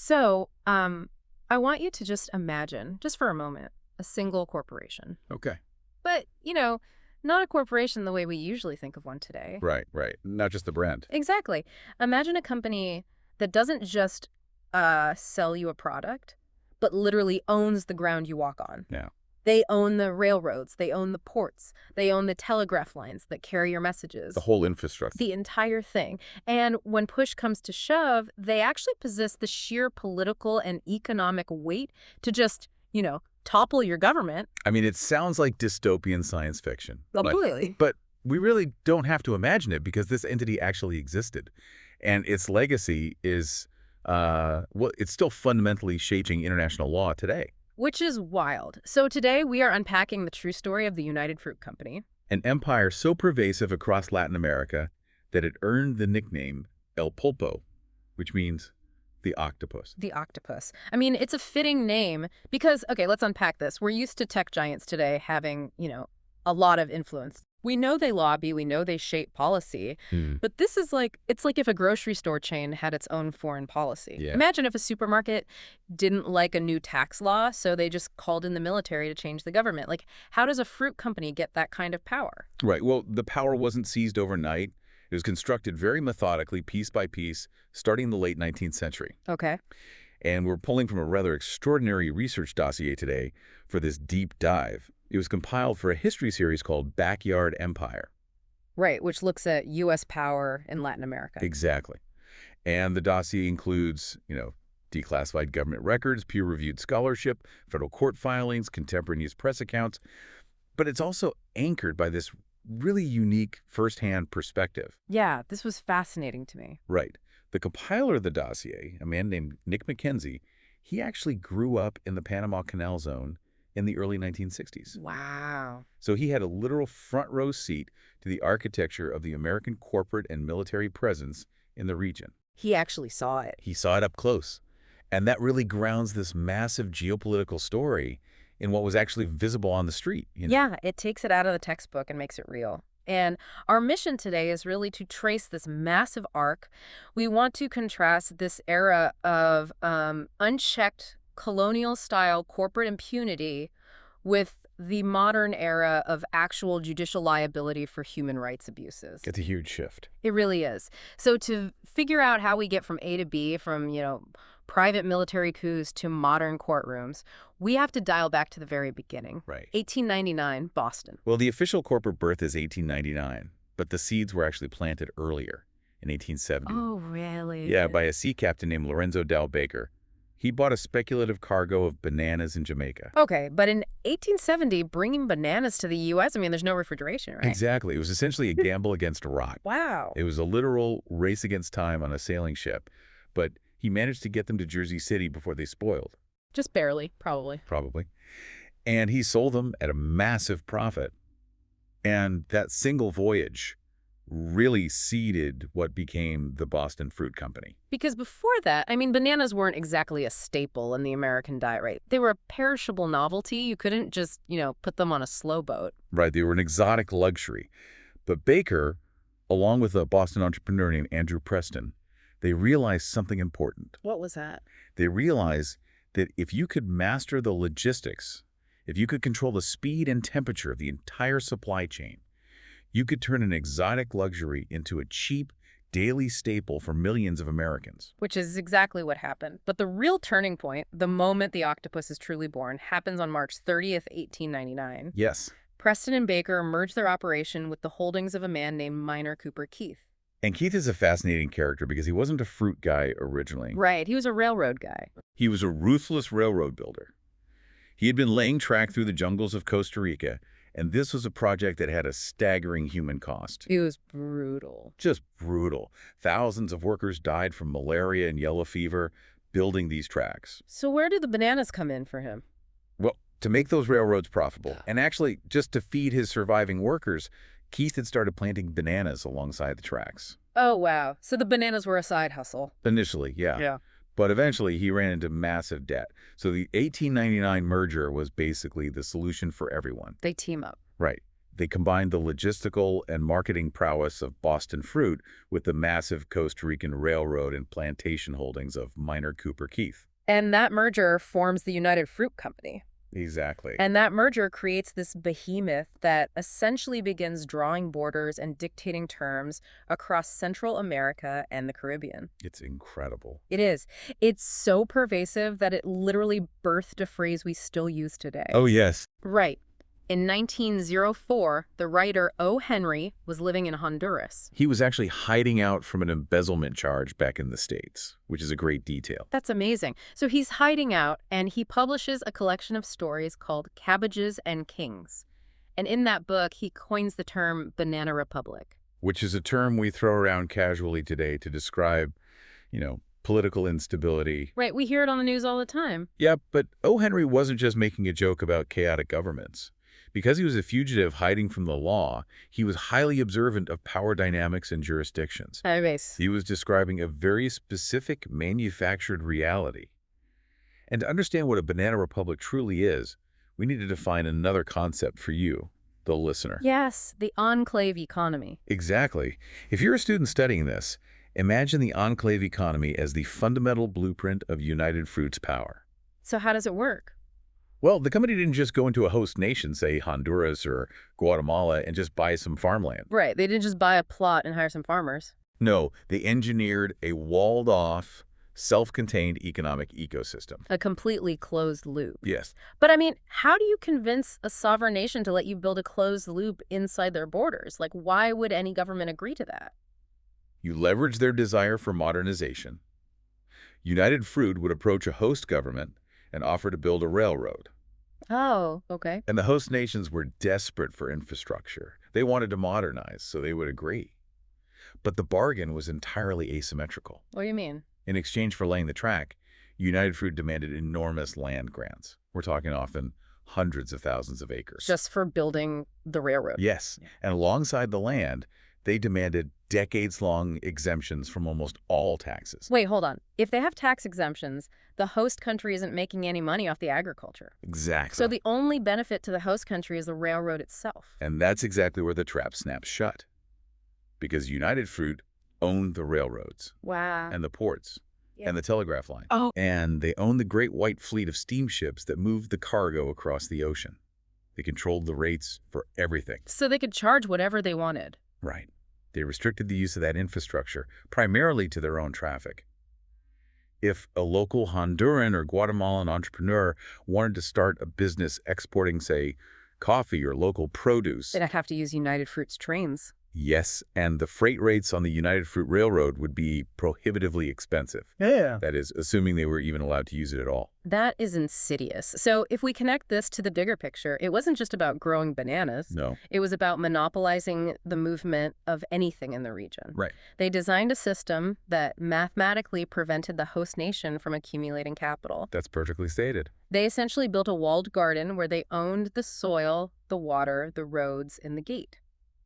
So, I want you to just imagine, just for a moment, a single corporation. Okay. But, not a corporation the way we usually think of one today. Right, right. Not just the brand. Exactly. Imagine a company that doesn't just sell you a product, but literally owns the ground you walk on. Yeah. They own the railroads. They own the ports. They own the telegraph lines that carry your messages. The whole infrastructure. The entire thing. And when push comes to shove, they actually possess the sheer political and economic weight to just, topple your government. I mean, it sounds like dystopian science fiction. Completely. But we really don't have to imagine it because this entity actually existed. And its legacy is, it's still fundamentally shaping international law today. Which is wild. So today we are unpacking the true story of the United Fruit Company. An empire so pervasive across Latin America that it earned the nickname El Pulpo, which means the octopus. The octopus. I mean, it's a fitting name because, okay, let's unpack this. We're used to tech giants today having, a lot of influence. We know they lobby, we know they shape policy, but this is it's like if a grocery store chain had its own foreign policy. Yeah. Imagine if a supermarket didn't like a new tax law, so they just called in the military to change the government. How does a fruit company get that kind of power? Right. Well, the power wasn't seized overnight. It was constructed very methodically, piece by piece, starting in the late 19th century. Okay. And we're pulling from a rather extraordinary research dossier today for this deep dive. It was compiled for a history series called Backyard Empire. Right, which looks at U.S. power in Latin America. Exactly. And the dossier includes, declassified government records, peer-reviewed scholarship, federal court filings, contemporaneous press accounts. But it's also anchored by this really unique first-hand perspective. Yeah, this was fascinating to me. Right. The compiler of the dossier, a man named Nick McKenzie, he actually grew up in the Panama Canal Zone in the early 1960s. Wow. So he had a literal front-row seat to the architecture of the American corporate and military presence in the region. He actually saw it. He saw it up close. And that really grounds this massive geopolitical story in what was actually visible on the street. Yeah, it takes it out of the textbook and makes it real. And our mission today is really to trace this massive arc. We want to contrast this era of unchecked colonial-style corporate impunity with the modern era of actual judicial liability for human rights abuses. It's a huge shift. It really is. So to figure out how we get from A to B, from, private military coups to modern courtrooms, we have to dial back to the very beginning. Right. 1899, Boston. Well, the official corporate birth is 1899, but the seeds were actually planted earlier in 1870. Oh, really? Yeah, by a sea captain named Lorenzo Dow Baker. He bought a speculative cargo of bananas in Jamaica. Okay, but in 1870, bringing bananas to the U.S., there's no refrigeration, right? Exactly. It was essentially a gamble against a rock. Wow. It was a literal race against time on a sailing ship, but he managed to get them to Jersey City before they spoiled. Just barely, probably. Probably. And he sold them at a massive profit. And that single voyage really seeded what became the Boston Fruit Company. Because before that, bananas weren't exactly a staple in the American diet, right? They were a perishable novelty. You couldn't just, put them on a slow boat. Right. They were an exotic luxury. But Baker, along with a Boston entrepreneur named Andrew Preston, they realized something important. What was that? They realized that if you could master the logistics, if you could control the speed and temperature of the entire supply chain, you could turn an exotic luxury into a cheap, daily staple for millions of Americans. Which is exactly what happened. But the real turning point, the moment the octopus is truly born, happens on March 30th, 1899. Yes. Preston and Baker merged their operation with the holdings of a man named Minor Cooper Keith. And Keith is a fascinating character because he wasn't a fruit guy originally. Right. He was a railroad guy. He was a ruthless railroad builder. He had been laying track through the jungles of Costa Rica, and this was a project that had a staggering human cost. It was brutal. Just brutal. Thousands of workers died from malaria and yellow fever building these tracks. So where did the bananas come in for him? Well, to make those railroads profitable, and actually just to feed his surviving workers, Keith had started planting bananas alongside the tracks. Oh, wow. So the bananas were a side hustle. Initially, yeah. Yeah. But eventually, he ran into massive debt. So the 1899 merger was basically the solution for everyone. They team up. Right. They combined the logistical and marketing prowess of Boston Fruit with the massive Costa Rican railroad and plantation holdings of miner Cooper Keith. And that merger forms the United Fruit Company. Exactly. And that merger creates this behemoth that essentially begins drawing borders and dictating terms across Central America and the Caribbean. It's incredible. It is. It's so pervasive that it literally birthed a phrase we still use today. Oh, yes. Right. In 1904, the writer O. Henry was living in Honduras. He was actually hiding out from an embezzlement charge back in the States, which is a great detail. That's amazing. So he's hiding out, and he publishes a collection of stories called Cabbages and Kings. And in that book, he coins the term Banana Republic. Which is a term we throw around casually today to describe, political instability. Right, we hear it on the news all the time. Yeah, but O. Henry wasn't just making a joke about chaotic governments. Because he was a fugitive hiding from the law, he was highly observant of power dynamics and jurisdictions. He was describing a very specific manufactured reality. And to understand what a banana republic truly is, we need to define another concept for you, the listener. Yes, the enclave economy. Exactly. If you're a student studying this, imagine the enclave economy as the fundamental blueprint of United Fruit's power. So how does it work? Well, the company didn't just go into a host nation, say Honduras or Guatemala, and just buy some farmland. Right, they didn't just buy a plot and hire some farmers. No, they engineered a walled-off, self-contained economic ecosystem. A completely closed loop. Yes. But I mean, how do you convince a sovereign nation to let you build a closed loop inside their borders? Like, why would any government agree to that? You leverage their desire for modernization. United Fruit would approach a host government and offer to build a railroad. Oh, okay. And the host nations were desperate for infrastructure. They wanted to modernize, so they would agree. But the bargain was entirely asymmetrical. What do you mean? In exchange for laying the track, United Fruit demanded enormous land grants. We're talking often hundreds of thousands of acres. Just for building the railroad? Yes. Yeah. And alongside the land, they demanded decades-long exemptions from almost all taxes. Wait, hold on. If they have tax exemptions, the host country isn't making any money off the agriculture. Exactly. So the only benefit to the host country is the railroad itself. And that's exactly where the trap snaps shut. Because United Fruit owned the railroads. Wow. And the ports. Yeah. And the telegraph line. Oh. And they owned the great white fleet of steamships that moved the cargo across the ocean. They controlled the rates for everything. So they could charge whatever they wanted. Right. They restricted the use of that infrastructure, primarily to their own traffic. If a local Honduran or Guatemalan entrepreneur wanted to start a business exporting, say, coffee or local produce... They'd have to use United Fruit's trains. Yes, and the freight rates on the United Fruit Railroad would be prohibitively expensive. Yeah. That is, assuming they were even allowed to use it at all. That is insidious. So if we connect this to the bigger picture, it wasn't just about growing bananas. No. It was about monopolizing the movement of anything in the region. Right. They designed a system that mathematically prevented the host nation from accumulating capital. That's perfectly stated. They essentially built a walled garden where they owned the soil, the water, the roads, and the gate,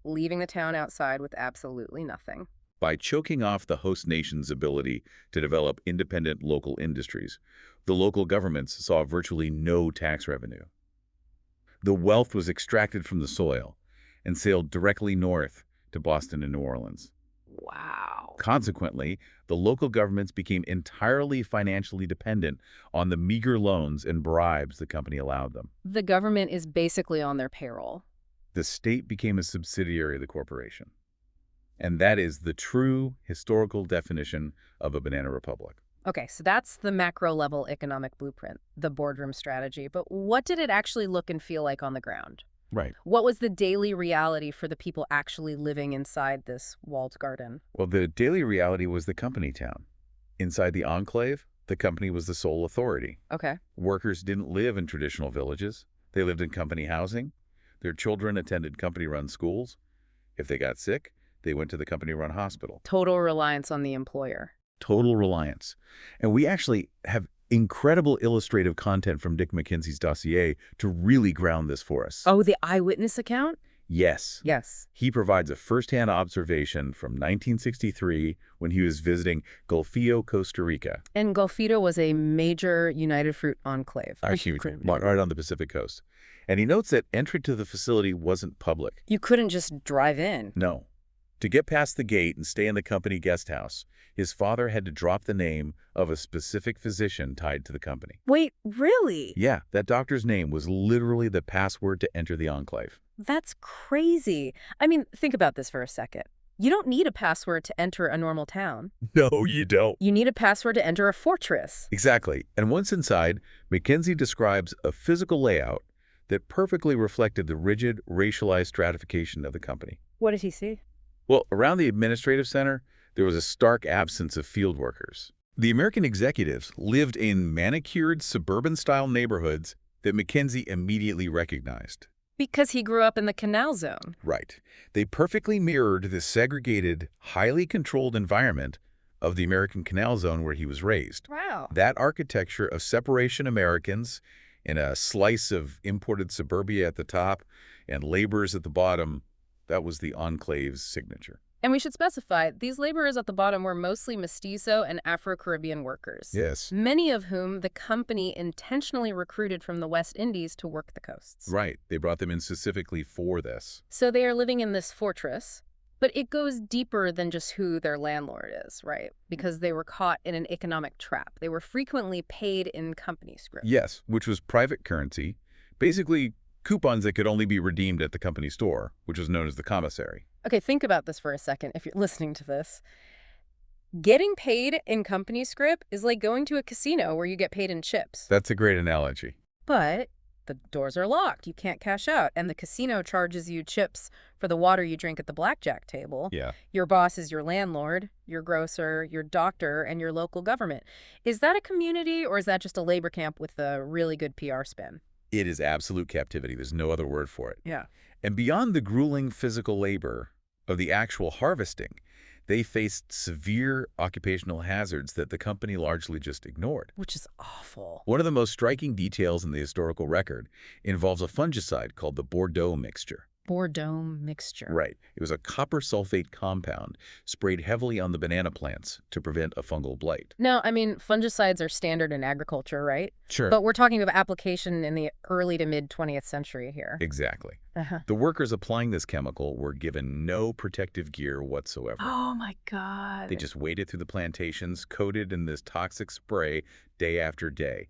leaving the town outside with absolutely nothing. By choking off the host nation's ability to develop independent local industries, the local governments saw virtually no tax revenue. The wealth was extracted from the soil and sailed directly north to Boston and New Orleans. Wow. Consequently, the local governments became entirely financially dependent on the meager loans and bribes the company allowed them. The government is basically on their payroll. The state became a subsidiary of the corporation. And that is the true historical definition of a banana republic. Okay, so that's the macro-level economic blueprint, the boardroom strategy. But what did it actually look and feel like on the ground? Right. What was the daily reality for the people actually living inside this walled garden? Well, the daily reality was the company town. Inside the enclave, the company was the sole authority. Okay. Workers didn't live in traditional villages. They lived in company housing. Their children attended company-run schools. If they got sick, they went to the company-run hospital. Total reliance on the employer. Total reliance. And we actually have incredible illustrative content from Dick McKenzie's dossier to really ground this for us. Oh, the eyewitness account? Yes. Yes. He provides a first-hand observation from 1963 when he was visiting Golfillo, Costa Rica. And Golfito was a major United Fruit enclave. Actually, right on the Pacific coast. And he notes that entry to the facility wasn't public. You couldn't just drive in. No. To get past the gate and stay in the company guest house, his father had to drop the name of a specific physician tied to the company. Wait, really? Yeah, that doctor's name was literally the password to enter the enclave. That's crazy. I mean, think about this for a second. You don't need a password to enter a normal town. No, you don't. You need a password to enter a fortress. Exactly. And once inside, Mackenzie describes a physical layout that perfectly reflected the rigid, racialized stratification of the company. What did he see? Well, around the administrative center, there was a stark absence of field workers. The American executives lived in manicured suburban-style neighborhoods that Mackenzie immediately recognized. Because he grew up in the Canal Zone. Right. They perfectly mirrored the segregated, highly controlled environment of the American Canal Zone where he was raised. Wow. That architecture of separation Americans and a slice of imported suburbia at the top and laborers at the bottom, that was the enclave's signature. And we should specify, these laborers at the bottom were mostly mestizo and Afro-Caribbean workers. Yes. Many of whom the company intentionally recruited from the West Indies to work the coasts. Right. They brought them in specifically for this. So they are living in this fortress, but it goes deeper than just who their landlord is, right? Because they were caught in an economic trap. They were frequently paid in company scrip. Yes, which was private currency, basically coupons that could only be redeemed at the company store, which was known as the commissary. Okay, think about this for a second if you're listening to this. Getting paid in company scrip is like going to a casino where you get paid in chips. That's a great analogy. But the doors are locked. You can't cash out. And the casino charges you chips for the water you drink at the blackjack table. Yeah. Your boss is your landlord, your grocer, your doctor, and your local government. Is that a community or is that just a labor camp with a really good PR spin? It is absolute captivity. There's no other word for it. Yeah. And beyond the grueling physical labor of the actual harvesting, they faced severe occupational hazards that the company largely just ignored. Which is awful. One of the most striking details in the historical record involves a fungicide called the Bordeaux mixture. Bordeaux mixture. Right. It was a copper sulfate compound sprayed heavily on the banana plants to prevent a fungal blight. No, I mean, fungicides are standard in agriculture, right? Sure. But we're talking about application in the early to mid 20th century here. Exactly. Uh-huh. The workers applying this chemical were given no protective gear whatsoever. Oh, my God. They just waded through the plantations, coated in this toxic spray day after day.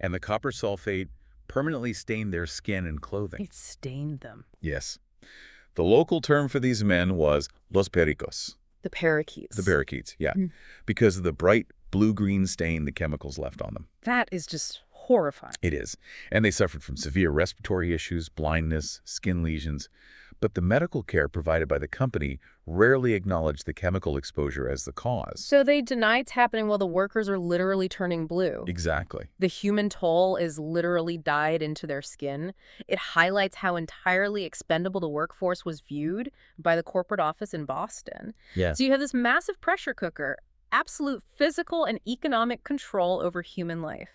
And the copper sulfate permanently stained their skin and clothing. It stained them. Yes. The local term for these men was los pericos. The parakeets. The parakeets, yeah. Because of the bright blue-green stain the chemicals left on them. That is just horrifying. It is. And they suffered from severe respiratory issues, blindness, skin lesions. But the medical care provided by the company rarely acknowledged the chemical exposure as the cause. So they deny it's happening while the workers are literally turning blue. Exactly. The human toll is literally dyed into their skin. It highlights how entirely expendable the workforce was viewed by the corporate office in Boston. Yeah. So you have this massive pressure cooker, absolute physical and economic control over human life.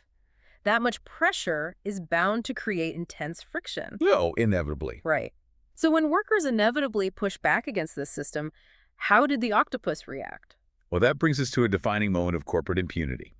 That much pressure is bound to create intense friction. No, inevitably. Right. So when workers inevitably push back against this system, how did the Octopus react? Well, that brings us to a defining moment of corporate impunity.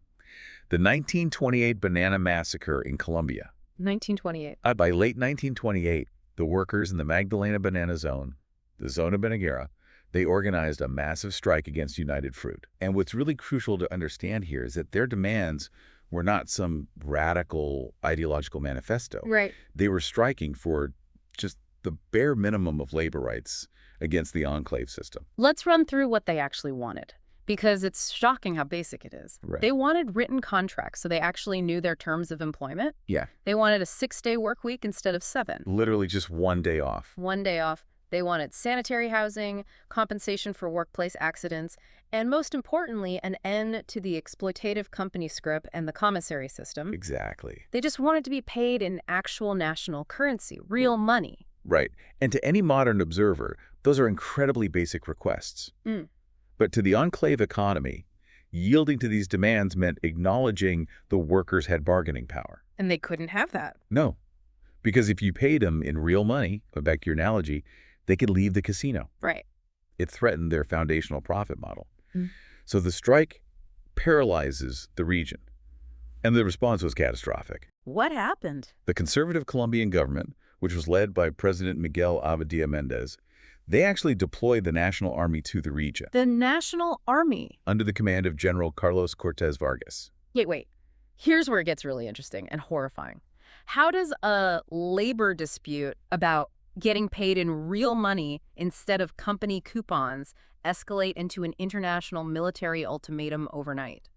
The 1928 Banana Massacre in Colombia. 1928. By late 1928, the workers in the Magdalena Banana Zone, the Zona Bananera, they organized a massive strike against United Fruit. And what's really crucial to understand here is that their demands were not some radical ideological manifesto. Right. They were striking for just the bare minimum of labor rights against the enclave system. Let's run through what they actually wanted, because it's shocking how basic it is. Right. They wanted written contracts, so they actually knew their terms of employment. Yeah. They wanted a 6-day work week instead of 7. Literally just one day off. 1 day off. They wanted sanitary housing, compensation for workplace accidents, and most importantly, an end to the exploitative company scrip and the commissary system. Exactly. They just wanted to be paid in actual national currency, real money. Right. And to any modern observer, those are incredibly basic requests. But to the enclave economy, yielding to these demands meant acknowledging the workers had bargaining power. And they couldn't have that. No, Because if you paid them in real money, going back to your analogy, they could leave the casino. Right. It threatened their foundational profit model. Mm. So the strike paralyzes the region. And the response was catastrophic. What happened? The conservative Colombian government, which was led by President Miguel Abadía Méndez, they actually deployed the National Army to the region. The National Army? Under the command of General Carlos Cortés Vargas. Wait. Here's where it gets really interesting and horrifying. How does a labor dispute about getting paid in real money instead of company coupons escalate into an international military ultimatum overnight?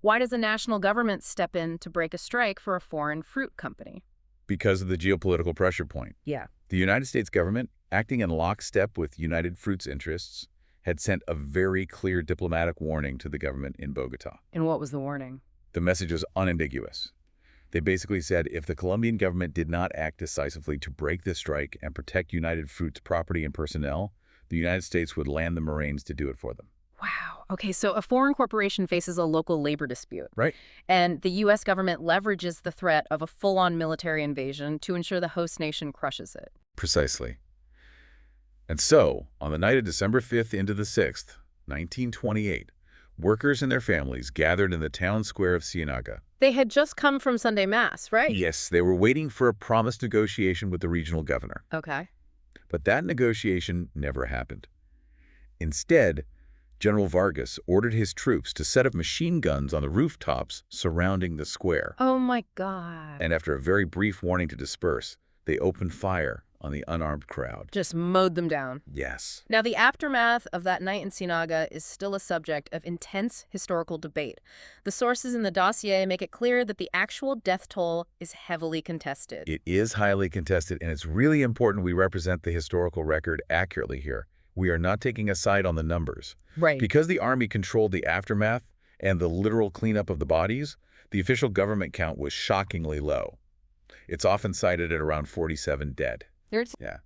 Why does the national government step in to break a strike for a foreign fruit company? Because of the geopolitical pressure point. Yeah. The United States government, acting in lockstep with United Fruit's interests, had sent a very clear diplomatic warning to the government in Bogotá. And what was the warning? The message was unambiguous. They basically said if the Colombian government did not act decisively to break the strike and protect United Fruit's property and personnel, the United States would land the Marines to do it for them. Wow. Okay, so a foreign corporation faces a local labor dispute. Right. And the U.S. government leverages the threat of a full-on military invasion to ensure the host nation crushes it. Precisely. And so, on the night of December 5th into the 6th, 1928, workers and their families gathered in the town square of Ciénaga. They had just come from Sunday Mass, right? Yes, they were waiting for a promised negotiation with the regional governor. Okay. But that negotiation never happened. Instead, General Vargas ordered his troops to set up machine guns on the rooftops surrounding the square. Oh, my God. And after a very brief warning to disperse, they opened fire on the unarmed crowd. Just mowed them down. Yes. Now, the aftermath of that night in Ciénaga is still a subject of intense historical debate. The sources in the dossier make it clear that the actual death toll is heavily contested. It is highly contested, and it's really important we represent the historical record accurately here. We are not taking a side on the numbers. Right. Because the Army controlled the aftermath and the literal cleanup of the bodies, the official government count was shockingly low. It's often cited at around 47 dead. Yeah.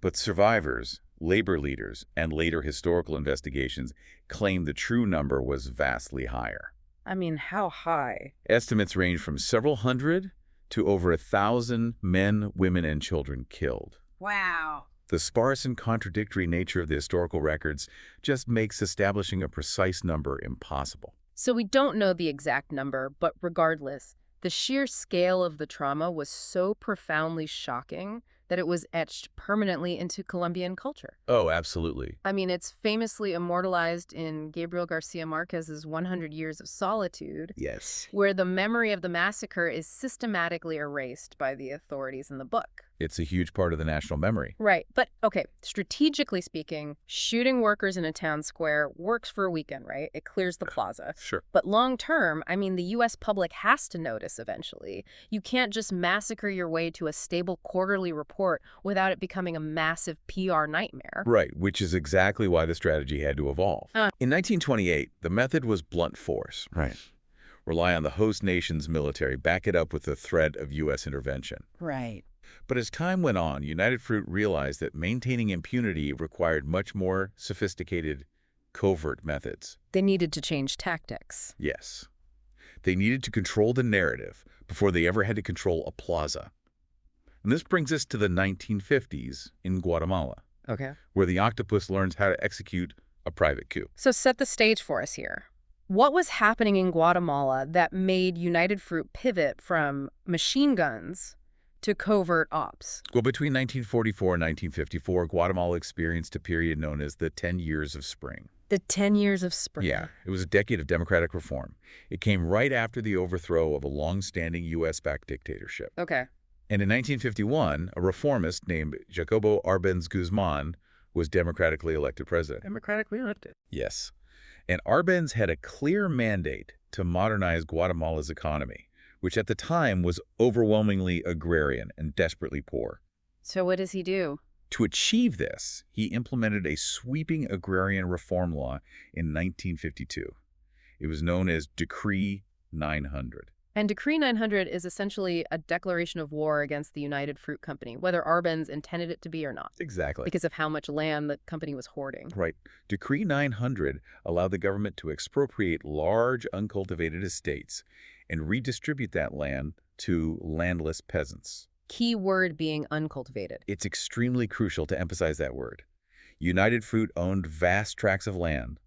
But survivors, labor leaders, and later historical investigations claim the true number was vastly higher. I mean, how high? Estimates range from several hundred to over 1,000 men, women, and children killed. Wow. The sparse and contradictory nature of the historical records just makes establishing a precise number impossible. So we don't know the exact number, but regardless, the sheer scale of the trauma was so profoundly shocking that it was etched permanently into Colombian culture. Oh, absolutely. I mean, it's famously immortalized in Gabriel Garcia Marquez's 100 Years of Solitude, Yes. where the memory of the massacre is systematically erased by the authorities in the book. It's a huge part of the national memory. Right. But, okay, strategically speaking, shooting workers in a town square works for a weekend, right? It clears the plaza. Sure. But long term, I mean, the U.S. public has to notice eventually. You can't just massacre your way to a stable quarterly report without it becoming a massive PR nightmare. Right, which is exactly why the strategy had to evolve. In 1928, the method was blunt force. Right. Rely on the host nation's military, back it up with the threat of U.S. intervention. Right. But as time went on, United Fruit realized that maintaining impunity required much more sophisticated, covert methods. They needed to change tactics. Yes. They needed to control the narrative before they ever had to control a plaza. And this brings us to the 1950s in Guatemala, Okay. where the Octopus learns how to execute a private coup. So set the stage for us here. What was happening in Guatemala that made United Fruit pivot from machine guns to covert ops? Well, between 1944 and 1954, Guatemala experienced a period known as the 10 Years of Spring. The 10 Years of Spring. Yeah, it was a decade of democratic reform. It came right after the overthrow of a long-standing U.S.-backed dictatorship. Okay. And in 1951, a reformist named Jacobo Árbenz Guzmán was democratically elected president. Democratically elected. Yes. And Árbenz had a clear mandate to modernize Guatemala's economy, which at the time was overwhelmingly agrarian and desperately poor. So what does he do? To achieve this, he implemented a sweeping agrarian reform law in 1952. It was known as Decree 900. And Decree 900 is essentially a declaration of war against the United Fruit Company, whether Árbenz intended it to be or not, Exactly. because of how much land the company was hoarding. Right. Decree 900 allowed the government to expropriate large uncultivated estates and redistribute that land to landless peasants. Key word being uncultivated. It's extremely crucial to emphasize that word. United Fruit owned vast tracts of land,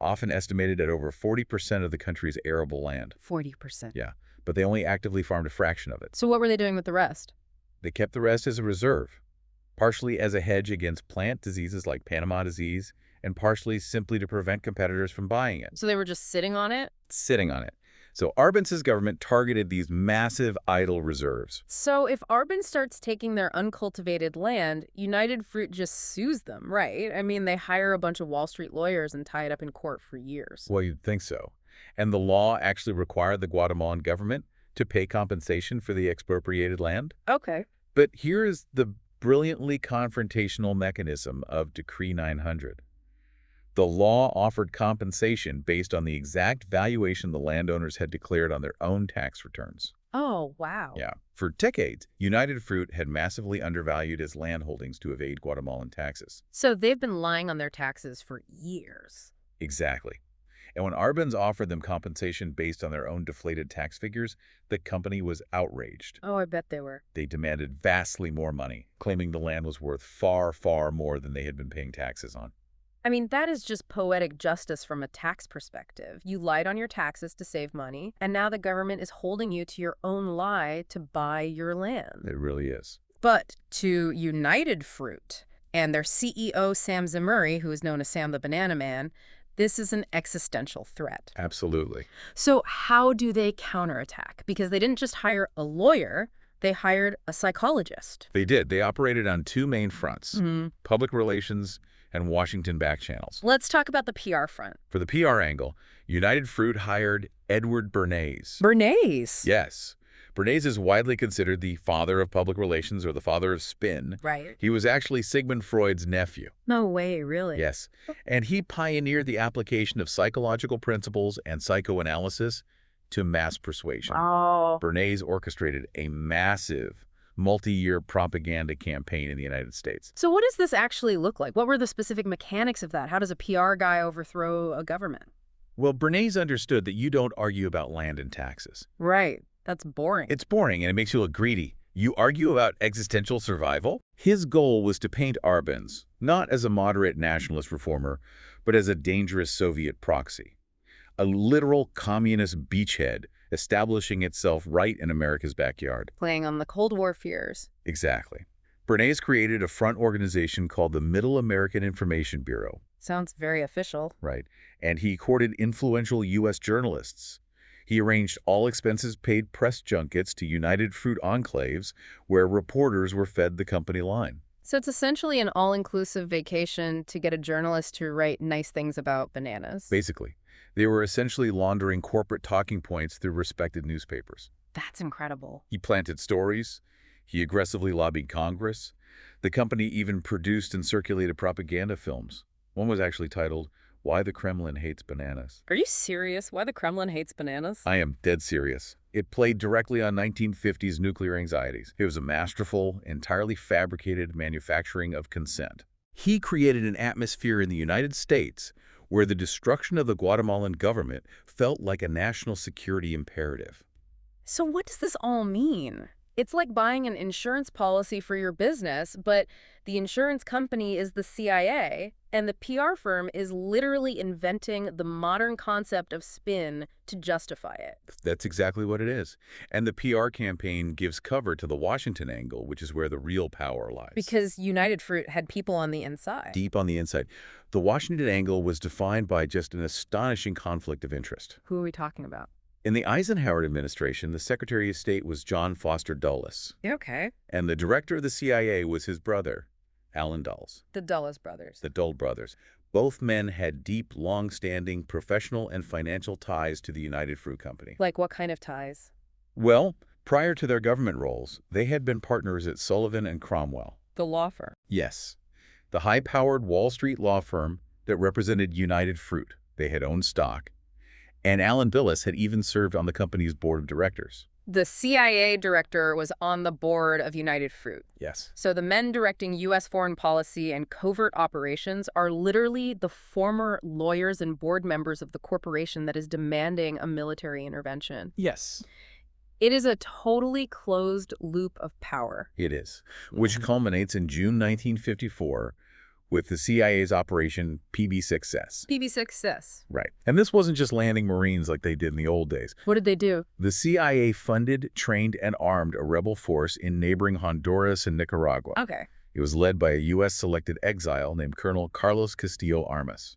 often estimated at over 40% of the country's arable land. 40%. Yeah, but they only actively farmed a fraction of it. So what were they doing with the rest? They kept the rest as a reserve, partially as a hedge against plant diseases like Panama disease, and partially simply to prevent competitors from buying it. So they were just sitting on it? Sitting on it. So Árbenz' government targeted these massive idle reserves. So if Árbenz starts taking their uncultivated land, United Fruit just sues them, right? I mean, they hire a bunch of Wall Street lawyers and tie it up in court for years. Well, you'd think so. And the law actually required the Guatemalan government to pay compensation for the expropriated land. Okay. But here is the brilliantly confrontational mechanism of Decree 900. The law offered compensation based on the exact valuation the landowners had declared on their own tax returns. Oh, wow. Yeah. For decades, United Fruit had massively undervalued its land holdings to evade Guatemalan taxes. So they've been lying on their taxes for years. Exactly. And when Árbenz offered them compensation based on their own deflated tax figures, the company was outraged. Oh, I bet they were. They demanded vastly more money, claiming the land was worth far, far more than they had been paying taxes on. I mean, that is just poetic justice from a tax perspective. You lied on your taxes to save money, and now the government is holding you to your own lie to buy your land. It really is. But to United Fruit and their CEO, Sam Zemurray, who is known as Sam the Banana Man, this is an existential threat. Absolutely. So how do they counterattack? Because they didn't just hire a lawyer, they hired a psychologist. They did. They operated on two main fronts, public relations and Washington back channels. Let's talk about the PR front. For the PR angle, United Fruit hired Edward Bernays. Bernays. Yes. Bernays is widely considered the father of public relations or the father of spin. Right. He was actually Sigmund Freud's nephew. No way, really? Yes. And he pioneered the application of psychological principles and psychoanalysis to mass persuasion. Oh. Bernays orchestrated a massive multi-year propaganda campaign in the United States. So what does this actually look like? What were the specific mechanics of that? How does a PR guy overthrow a government? Well, Bernays understood that you don't argue about land and taxes. Right. That's boring. It's boring and it makes you look greedy. You argue about existential survival? His goal was to paint Árbenz not as a moderate nationalist reformer, but as a dangerous Soviet proxy. A literal communist beachhead establishing itself right in America's backyard. Playing on the Cold War fears. Exactly. Bernays created a front organization called the Middle American Information Bureau. Sounds very official. Right. And he courted influential U.S. journalists. He arranged all expenses-paid press junkets to United Fruit enclaves where reporters were fed the company line. So it's essentially an all-inclusive vacation to get a journalist to write nice things about bananas. Basically. They were essentially laundering corporate talking points through respected newspapers. That's incredible. He planted stories. He aggressively lobbied Congress. The company even produced and circulated propaganda films. One was actually titled, Why the Kremlin Hates Bananas. Are you serious? Why the Kremlin hates bananas? I am dead serious. It played directly on 1950s nuclear anxieties. It was a masterful, entirely fabricated manufacturing of consent. He created an atmosphere in the United States where the destruction of the Guatemalan government felt like a national security imperative. So what does this all mean? It's like buying an insurance policy for your business, but the insurance company is the CIA, and the PR firm is literally inventing the modern concept of spin to justify it. That's exactly what it is. And the PR campaign gives cover to the Washington angle, which is where the real power lies. Because United Fruit had people on the inside. Deep on the inside. The Washington angle was defined by just an astonishing conflict of interest. Who are we talking about? In the Eisenhower administration, the Secretary of State was John Foster Dulles. Okay. And the director of the CIA was his brother, Allen Dulles. The Dulles brothers. The Dulles brothers. Both men had deep, long-standing professional and financial ties to the United Fruit Company. Like what kind of ties? Well, prior to their government roles, they had been partners at Sullivan and Cromwell. The law firm. Yes. The high-powered Wall Street law firm that represented United Fruit. They had owned stock. And Allen Dulles had even served on the company's board of directors. The CIA director was on the board of United Fruit. Yes. So the men directing U.S. foreign policy and covert operations are literally the former lawyers and board members of the corporation that is demanding a military intervention. Yes. It is a totally closed loop of power. It is, which culminates in June 1954 with the CIA's Operation PB Success. PB Success. Right. And this wasn't just landing Marines like they did in the old days. What did they do? The CIA funded, trained, and armed a rebel force in neighboring Honduras and Nicaragua. Okay. It was led by a U.S.-selected exile named Colonel Carlos Castillo Armas.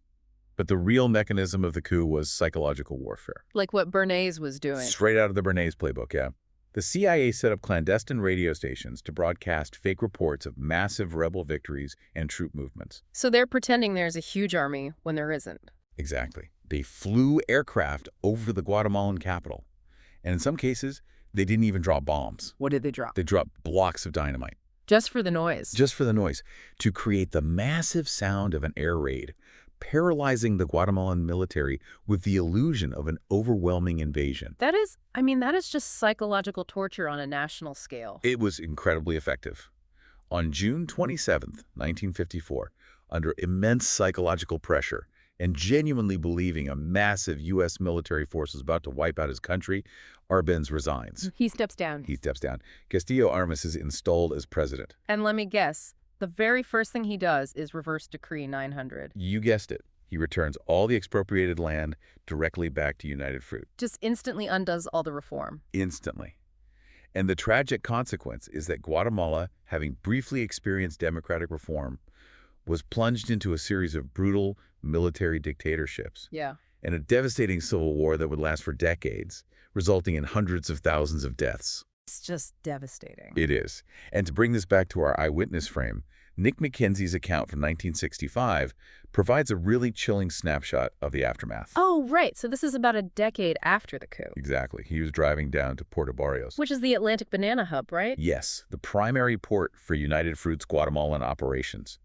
But the real mechanism of the coup was psychological warfare. Like what Bernays was doing. Straight out of the Bernays playbook, yeah. The CIA set up clandestine radio stations to broadcast fake reports of massive rebel victories and troop movements. So they're pretending there's a huge army when there isn't. Exactly. They flew aircraft over the Guatemalan capital. And in some cases, they didn't even drop bombs. What did they drop? They dropped blocks of dynamite. Just for the noise. Just for the noise, to create the massive sound of an air raid, paralyzing the Guatemalan military with the illusion of an overwhelming invasion. That is just psychological torture on a national scale. It was incredibly effective. On June 27, 1954, under immense psychological pressure and genuinely believing a massive U.S. military force was about to wipe out his country, Árbenz resigns. He steps down. Castillo Armas is installed as president. And let me guess, the very first thing he does is reverse Decree 900. You guessed it. He returns all the expropriated land directly back to United Fruit. Just instantly undoes all the reform. Instantly. And the tragic consequence is that Guatemala, having briefly experienced democratic reform, was plunged into a series of brutal military dictatorships. Yeah. And a devastating civil war that would last for decades, resulting in hundreds of thousands of deaths. It's just devastating. It is. And to bring this back to our eyewitness frame, Nick McKenzie's account from 1965 provides a really chilling snapshot of the aftermath. Oh, right. So this is about a decade after the coup. Exactly. He was driving down to Puerto Barrios. Which is the Atlantic banana hub, right? Yes, the primary port for United Fruit's Guatemalan operations.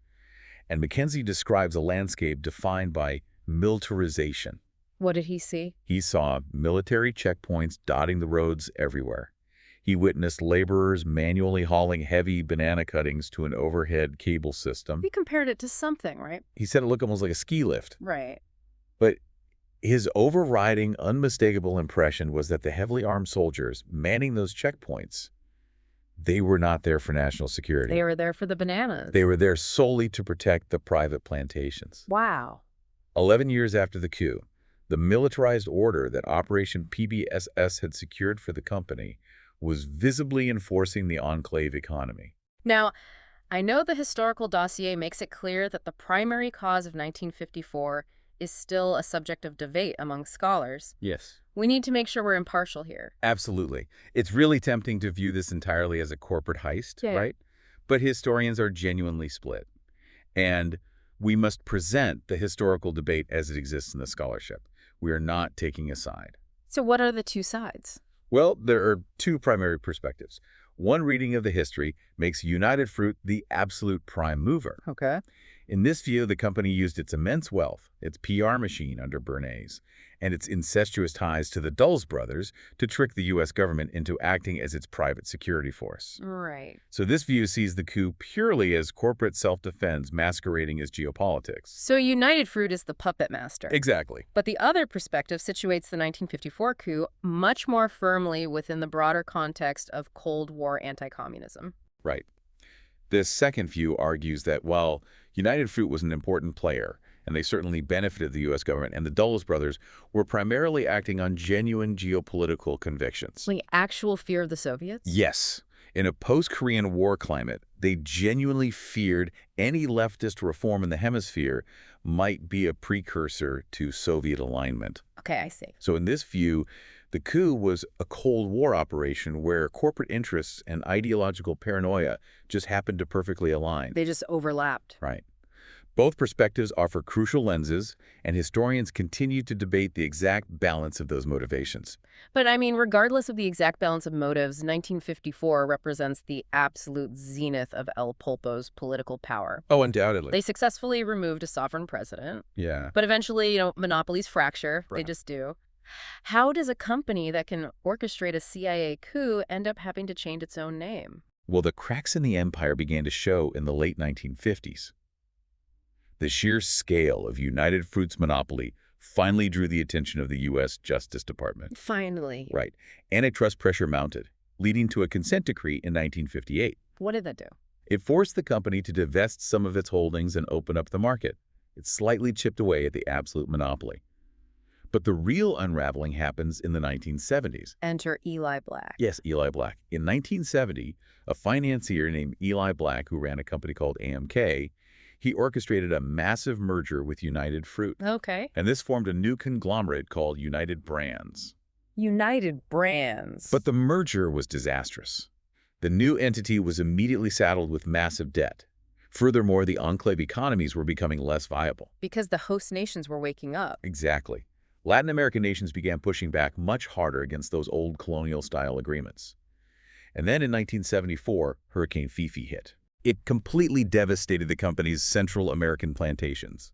And McKenzie describes a landscape defined by militarization. What did he see? He saw military checkpoints dotting the roads everywhere. He witnessed laborers manually hauling heavy banana cuttings to an overhead cable system. He compared it to something, right? He said it looked almost like a ski lift. Right. But his overriding, unmistakable impression was that the heavily armed soldiers manning those checkpoints, they were not there for national security. They were there for the bananas. They were there solely to protect the private plantations. Wow. 11 years after the coup, the militarized order that Operation PBSS had secured for the company was visibly enforcing the enclave economy. Now, I know the historical dossier makes it clear that the primary cause of 1954 is still a subject of debate among scholars. Yes. We need to make sure we're impartial here. Absolutely. It's really tempting to view this entirely as a corporate heist, right? But historians are genuinely split. And we must present the historical debate as it exists in the scholarship. We are not taking a side. So what are the two sides? Well, there are two primary perspectives. One reading of the history makes United Fruit the absolute prime mover. Okay. In this view, the company used its immense wealth, its PR machine under Bernays, and its incestuous ties to the Dulles brothers to trick the U.S. government into acting as its private security force. Right. So this view sees the coup purely as corporate self-defense masquerading as geopolitics. So United Fruit is the puppet master. Exactly. But the other perspective situates the 1954 coup much more firmly within the broader context of Cold War anti-communism. Right. This second view argues that while United Fruit was an important player, and they certainly benefited the U.S. government, and the Dulles brothers were primarily acting on genuine geopolitical convictions. Like actual fear of the Soviets? Yes. In a post-Korean War climate, they genuinely feared any leftist reform in the hemisphere might be a precursor to Soviet alignment. Okay, I see. So in this view, the coup was a Cold War operation where corporate interests and ideological paranoia just happened to perfectly align. They just overlapped. Right. Both perspectives offer crucial lenses, and historians continue to debate the exact balance of those motivations. But I mean, regardless of the exact balance of motives, 1954 represents the absolute zenith of El Pulpo's political power. Oh, undoubtedly. They successfully removed a sovereign president. Yeah. But eventually, monopolies fracture. Right. They just do. How does a company that can orchestrate a CIA coup end up having to change its own name? Well, the cracks in the empire began to show in the late 1950s. The sheer scale of United Fruit's monopoly finally drew the attention of the U.S. Justice Department. Finally. Right. Antitrust pressure mounted, leading to a consent decree in 1958. What did that do? It forced the company to divest some of its holdings and open up the market. It slightly chipped away at the absolute monopoly. But the real unraveling happens in the 1970s. Enter Eli Black. Yes, Eli Black. In 1970, a financier named Eli Black, who ran a company called AMK, he orchestrated a massive merger with United Fruit. Okay. And this formed a new conglomerate called United Brands. United Brands. But the merger was disastrous. The new entity was immediately saddled with massive debt. Furthermore, the enclave economies were becoming less viable. Because the host nations were waking up. Exactly. Latin American nations began pushing back much harder against those old colonial-style agreements. And then in 1974, Hurricane Fifi hit. It completely devastated the company's Central American plantations,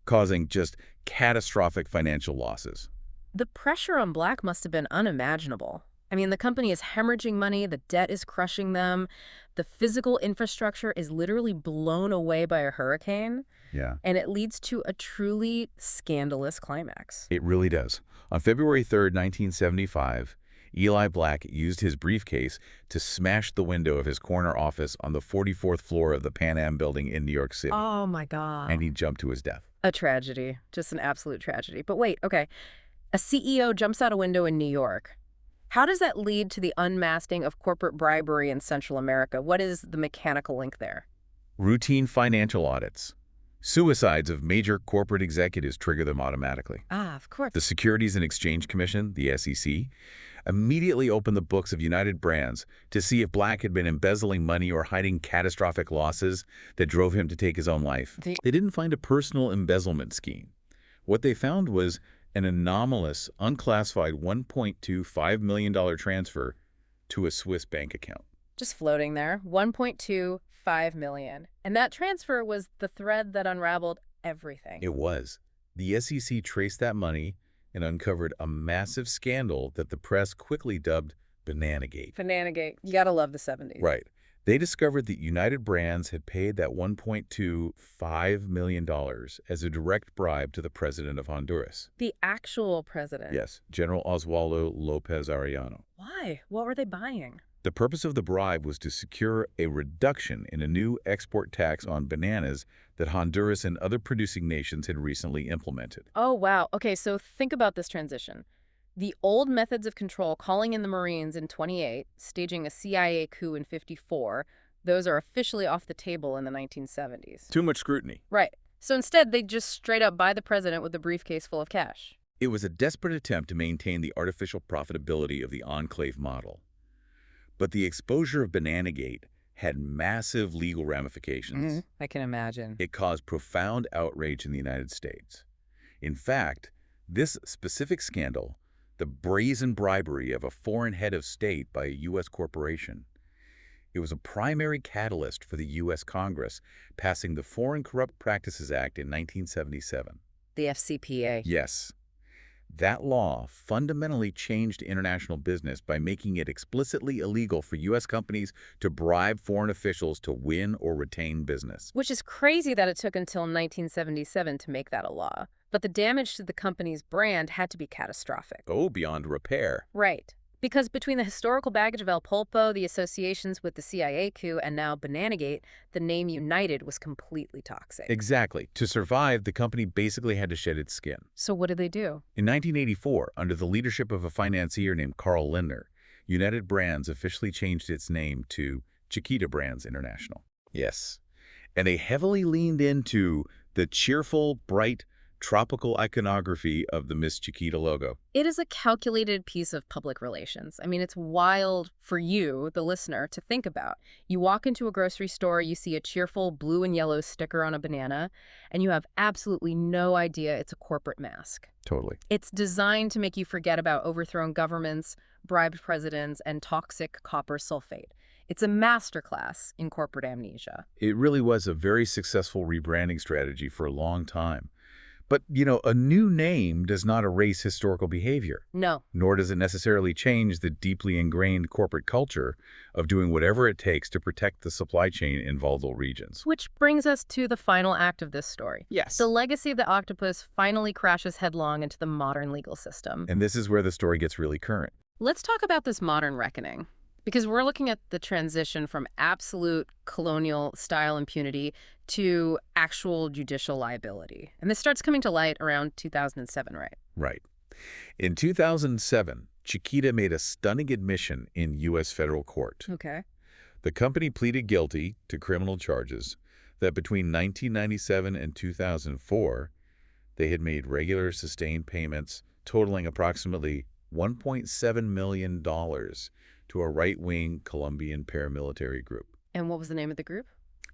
causing just catastrophic financial losses. The pressure on Black must have been unimaginable. I mean, the company is hemorrhaging money, the debt is crushing them, the physical infrastructure is literally blown away by a hurricane. Yeah. And it leads to a truly scandalous climax. It really does. On February 3rd, 1975, Eli Black used his briefcase to smash the window of his corner office on the 44th floor of the Pan Am building in New York City. Oh, my God. And he jumped to his death. A tragedy. Just an absolute tragedy. But wait, okay. A CEO jumps out a window in New York. How does that lead to the unmasking of corporate bribery in Central America? What is the mechanical link there? Routine financial audits. Suicides of major corporate executives trigger them automatically. Ah, of course. The Securities and Exchange Commission, the SEC, immediately opened the books of United Brands to see if Black had been embezzling money or hiding catastrophic losses that drove him to take his own life. They didn't find a personal embezzlement scheme. What they found was an anomalous, unclassified $1.25 million transfer to a Swiss bank account. Just floating there. $1.25 million. And that transfer was the thread that unraveled everything. It was. The SEC traced that money and uncovered a massive scandal that the press quickly dubbed Bananagate. Bananagate. You gotta love the 70s. Right. They discovered that United Brands had paid that $1.25 million as a direct bribe to the president of Honduras. The actual president? Yes, General Oswaldo López Arellano. Why? What were they buying? The purpose of the bribe was to secure a reduction in a new export tax on bananas that Honduras and other producing nations had recently implemented. Oh, wow. Okay, so think about this transition. The old methods of control, calling in the Marines in 28, staging a CIA coup in 54, those are officially off the table in the 1970s. Too much scrutiny. Right. So instead, they just straight up buy the president with a briefcase full of cash. It was a desperate attempt to maintain the artificial profitability of the enclave model. But the exposure of Bananagate had massive legal ramifications. I can imagine. It caused profound outrage in the United States. In fact, this specific scandal, the brazen bribery of a foreign head of state by a U.S. corporation, it was a primary catalyst for the U.S. Congress passing the Foreign Corrupt Practices Act in 1977. The FCPA. Yes. That law fundamentally changed international business by making it explicitly illegal for U.S. companies to bribe foreign officials to win or retain business. Which is crazy that it took until 1977 to make that a law. But the damage to the company's brand had to be catastrophic. Oh, beyond repair. Right. Because between the historical baggage of El Pulpo, the associations with the CIA coup, and now Bananagate, the name United was completely toxic. Exactly. To survive, the company basically had to shed its skin. So what did they do? In 1984, under the leadership of a financier named Carl Lindner, United Brands officially changed its name to Chiquita Brands International. Yes. And they heavily leaned into the cheerful, bright, tropical iconography of the Miss Chiquita logo. It is a calculated piece of public relations. I mean, it's wild for you, the listener, to think about. You walk into a grocery store, you see a cheerful blue and yellow sticker on a banana, and you have absolutely no idea it's a corporate mask. Totally. It's designed to make you forget about overthrown governments, bribed presidents, and toxic copper sulfate. It's a masterclass in corporate amnesia. It really was a very successful rebranding strategy for a long time. But, a new name does not erase historical behavior, No. nor does it necessarily change the deeply ingrained corporate culture of doing whatever it takes to protect the supply chain in volatile regions. Which brings us to the final act of this story. Yes. The legacy of the octopus finally crashes headlong into the modern legal system. And this is where the story gets really current. Let's talk about this modern reckoning, because we're looking at the transition from absolute colonial-style impunity to actual judicial liability. And this starts coming to light around 2007, right? Right. In 2007, Chiquita made a stunning admission in U.S. federal court. Okay. The company pleaded guilty to criminal charges that between 1997 and 2004, they had made regular sustained payments totaling approximately $1.7 million to a right-wing Colombian paramilitary group. And what was the name of the group?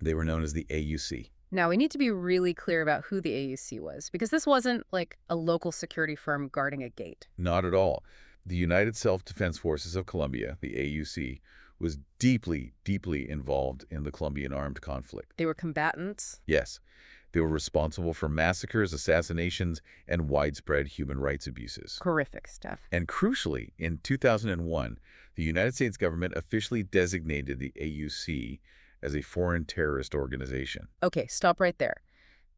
They were known as the AUC. Now, we need to be really clear about who the AUC was, because this wasn't like a local security firm guarding a gate. Not at all. The United Self-Defense Forces of Colombia, the AUC, was deeply, deeply involved in the Colombian armed conflict. They were combatants? Yes. They were responsible for massacres, assassinations, and widespread human rights abuses. Horrific stuff. And crucially, in 2001, the United States government officially designated the AUC as a foreign terrorist organization. Okay, stop right there.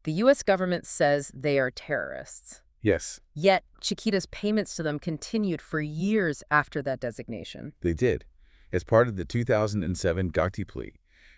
The U.S. government says they are terrorists. Yes, Yet, Chiquita's payments to them continued for years after that designation. they did. As part of the 2007 Gatti plea,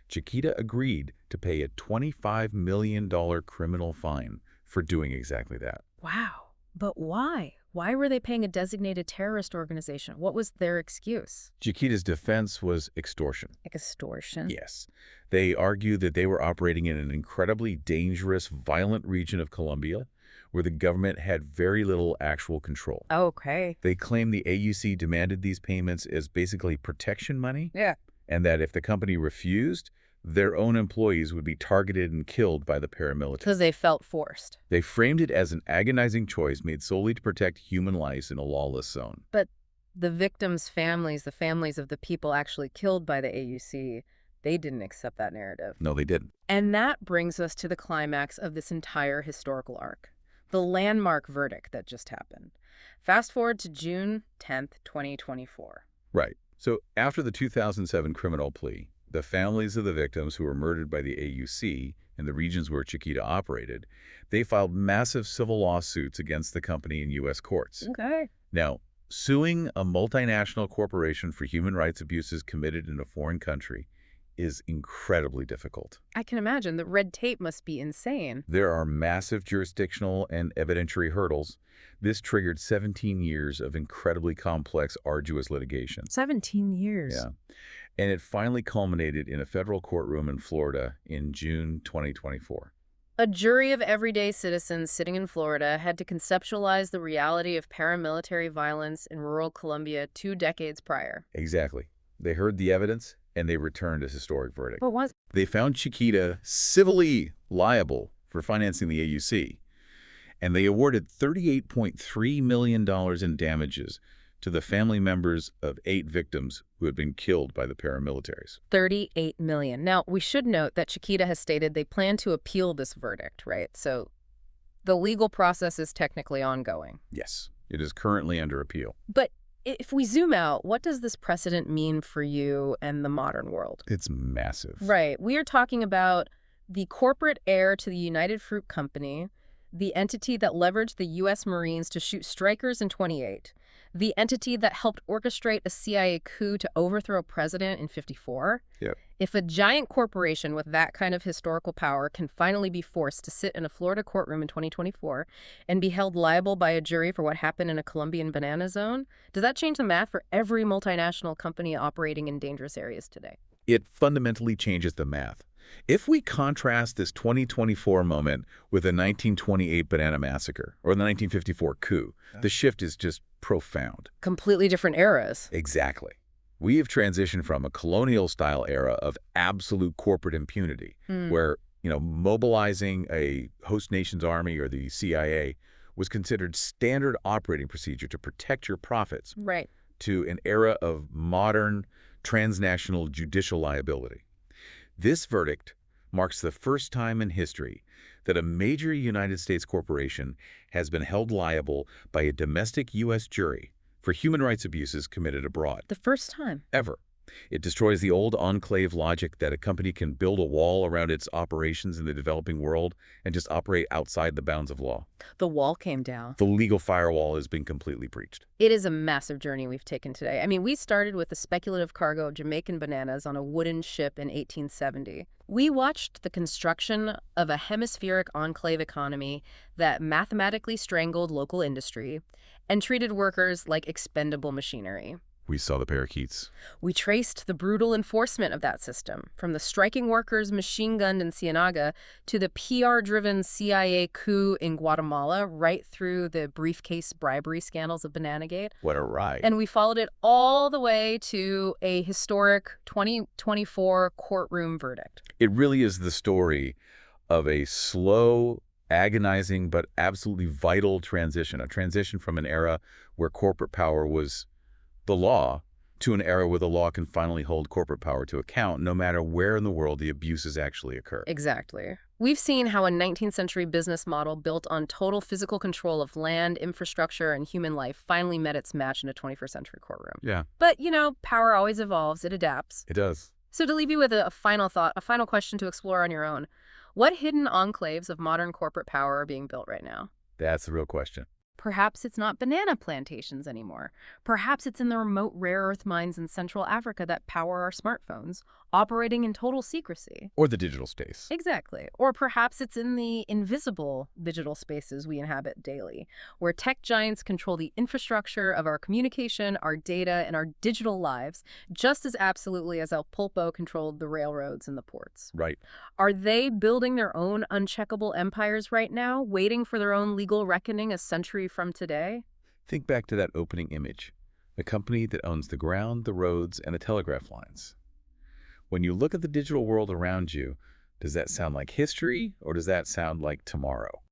Chiquita agreed to pay a $25 million criminal fine for doing exactly that. Wow. But why? Why were they paying a designated terrorist organization? What was their excuse? Chiquita's defense was extortion. Like extortion? Yes. They argued that they were operating in an incredibly dangerous, violent region of Colombia where the government had very little actual control. Okay. They claimed the AUC demanded these payments as basically protection money, Yeah. and that if the company refused, their own employees would be targeted and killed by the paramilitaries. Because they felt forced. They framed it as an agonizing choice made solely to protect human lives in a lawless zone. But the victims' families, the families of the people actually killed by the AUC, they didn't accept that narrative. No, they didn't. And that brings us to the climax of this entire historical arc, the landmark verdict that just happened. Fast forward to June 10th, 2024. Right. So after the 2007 criminal plea, the families of the victims who were murdered by the AUC in the regions where Chiquita operated, they filed massive civil lawsuits against the company in U.S. courts. Okay. Now, suing a multinational corporation for human rights abuses committed in a foreign country is incredibly difficult. I can imagine the red tape must be insane. There are massive jurisdictional and evidentiary hurdles. This triggered 17 years of incredibly complex, arduous litigation. 17 years. Yeah. And it finally culminated in a federal courtroom in Florida in June 2024. A jury of everyday citizens sitting in Florida had to conceptualize the reality of paramilitary violence in rural Colombia 2 decades prior. Exactly. They heard the evidence, and they returned a historic verdict. But was They found Chiquita civilly liable for financing the AUC, and they awarded $38.3 million in damages to the family members of 8 victims who had been killed by the paramilitaries. $38 million. Now, we should note that Chiquita has stated they plan to appeal this verdict, right? So the legal process is technically ongoing. Yes, it is currently under appeal. But if we zoom out, what does this precedent mean for you and the modern world? It's massive. Right. We are talking about the corporate heir to the United Fruit Company, the entity that leveraged the U.S. Marines to shoot strikers in 28, the entity that helped orchestrate a CIA coup to overthrow a president in 54. Yep. If a giant corporation with that kind of historical power can finally be forced to sit in a Florida courtroom in 2024 and be held liable by a jury for what happened in a Colombian banana zone, does that change the math for every multinational company operating in dangerous areas today? It fundamentally changes the math. If we contrast this 2024 moment with the 1928 Banana Massacre or the 1954 coup, the shift is just profound. Completely different eras. Exactly. We have transitioned from a colonial-style era of absolute corporate impunity, where, mobilizing a host nation's army or the CIA was considered standard operating procedure to protect your profits, Right. to an era of modern transnational judicial liability. This verdict marks the first time in history that a major United States corporation has been held liable by a domestic U.S. jury for human rights abuses committed abroad. The first time. Ever. It destroys the old enclave logic that a company can build a wall around its operations in the developing world and just operate outside the bounds of law. The wall came down. The legal firewall has been completely breached. It is a massive journey we've taken today. I mean, we started with the speculative cargo of Jamaican bananas on a wooden ship in 1870. We watched the construction of a hemispheric enclave economy that mathematically strangled local industry and treated workers like expendable machinery. We saw the parakeets. We traced the brutal enforcement of that system, from the striking workers machine-gunned in Ciénaga to the PR-driven CIA coup in Guatemala, right through the briefcase bribery scandals of Bananagate. What a ride. And we followed it all the way to a historic 2024 courtroom verdict. It really is the story of a slow, agonizing, but absolutely vital transition, a transition from an era where corporate power was the law to an era where the law can finally hold corporate power to account, no matter where in the world the abuses actually occur. Exactly. We've seen how a 19th century business model built on total physical control of land, infrastructure, and human life finally met its match in a 21st century courtroom. Yeah. But, you know, power always evolves. It adapts. It does. So to leave you with a final thought, a final question to explore on your own, what hidden enclaves of modern corporate power are being built right now? That's the real question. Perhaps it's not banana plantations anymore. Perhaps it's in the remote rare earth mines in Central Africa that power our smartphones, operating in total secrecy. Or the digital space. Exactly. Or perhaps it's in the invisible digital spaces we inhabit daily, where tech giants control the infrastructure of our communication, our data, and our digital lives, just as absolutely as El Pulpo controlled the railroads and the ports. Right. Are they building their own uncheckable empires right now, waiting for their own legal reckoning a century from today? Think back to that opening image, a company that owns the ground, the roads, and the telegraph lines. When you look at the digital world around you, does that sound like history or does that sound like tomorrow?